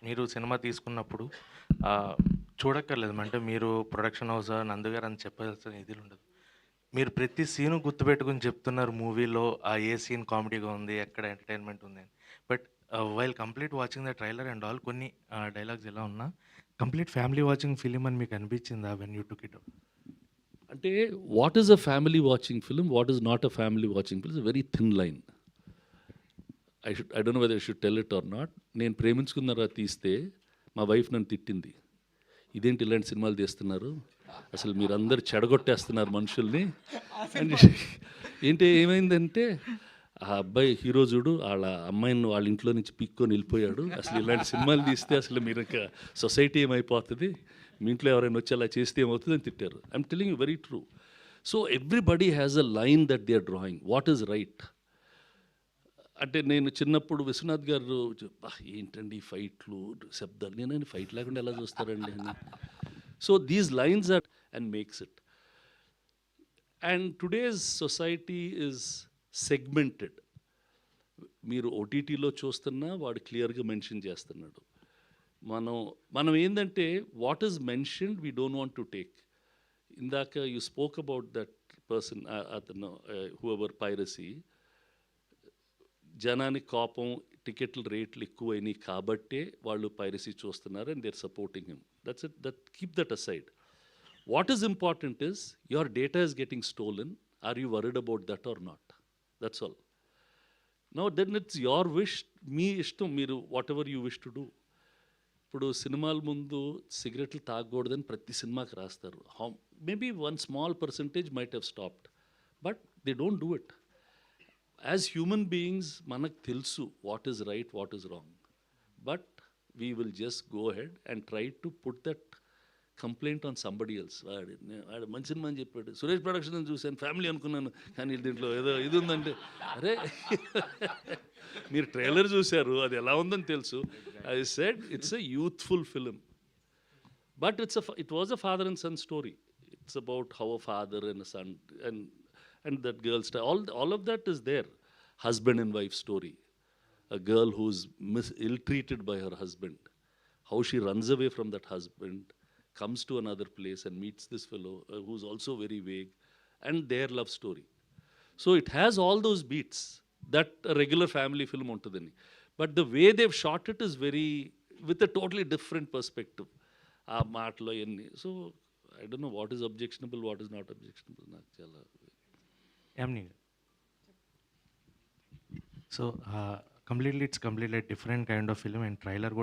మీరు సినిమా తీసుకున్నప్పుడు ఆహ్, చూడక్కర్లేదు. అంటే మీరు ప్రొడక్షన్ హౌసా, నందు గారు అని చెప్పాల్సిన ఇదుండదు. మీరు ప్రతి సీను గుర్తుపెట్టుకొని చెప్తున్నారు మూవీలో ఏ సీన్ కామెడీగా ఉంది, ఎక్కడ ఎంటర్‌టైన్‌మెంట్ ఉంది అని. But while complete watching the trailer and all కొన్ని డైలాగ్స్ ఎలా ఉన్నా కంప్లీట్ ఫ్యామిలీ వాచింగ్ ఫిల్మ్ అని మీకు అనిపించిందా when you took it up? అంటే what is a family watching film, what is not a family watching film, is very thin line. I don't know whether I should tell it or not. నేను ప్రేమించుకున్నారా తీస్తే మా wife నన్ను తిట్టింది. ఇదేంటి ఇలాంటి సినిమాలు తీస్తున్నారు, అసలు మీరందరూ చెడగొట్టేస్తున్నారు మనుషుల్ని అని. ఏంటి ఏమైందంటే ఆ అబ్బాయి హీరో చూడు వాళ్ళ అమ్మాయిని వాళ్ళ ఇంట్లో నుంచి పిక్కొని వెళ్ళిపోయాడు, అసలు ఇలాంటి సినిమాలు తీస్తే అసలు మీరు ఇంకా సొసైటీ ఏమైపోతుంది, మీ ఇంట్లో ఎవరైనా వచ్చి అలా చేస్తే ఏమవుతుంది అని తిట్టారు. I'm telling you very true. So everybody has a line that they are drawing, what is right. అంటే నేను చిన్నప్పుడు విశ్వనాథ్ గారు ఏంటండి ఈ ఫైట్లు శబ్దాలు, నేను ఫైట్ లేకుండా ఎలా చూస్తారండి అని. So these lines are and makes it. And today's society is segmented. మీరు ఓటీటీలో చూస్తున్నా వాడు క్లియర్గా మెన్షన్ చేస్తున్నాడు. మనం మనం ఏంటంటే what is mentioned we don't want to take. ఇందాక you spoke about that person, అతను హూ ఎవర్ పైరసీ. జనానికి కోపం, టికెట్ల రేట్లు ఎక్కువైనాయి కాబట్టే వాళ్ళు పైరసీ చూస్తున్నారు and there supporting him. That's it, that keep that aside. What is important is your data is getting stolen, are you worried about that or not, that's all. No then it's your wish, మీ ఇష్టం, మీరు whatever you wish to do. ఇప్పుడు సినిమాల ముందు సిగరెట్లు తాగకూడదని ప్రతి సినిమాకి రాస్తారు. Maybe one small percentage might have stopped, but they don't do it. As human beings మనకు తెలుసు what is right, what is wrong, but we will just go head and try to put that complaint on somebody else. వాడు మంచి cinema అని చెప్పాడు, Suresh production చూశాను, family అనుకున్నాను, కానీ దీంట్లో ఏదో ఇది ఉందంటే, అరే మీరు ట్రైలర్ చూశారు, అది ఎలా ఉందని తెలుసు. I said it's a youthful film, but it was a father and son story. It's about how a father and a son and that girl's all of that is there. Husband and wife story, a girl who's ill-treated by her husband, how she runs away from that husband, comes to another place and meets this fellow who's also very vague, and their love story. So it has all those beats that a regular family film untadani, but the way they've shot it is very, with a totally different perspective. ఆ మాటలో ఎన్ని. So I don't know what is objectionable, what is not objectionable, నాకు చాలా. Yamini so completely it's completely different kind of film and trailer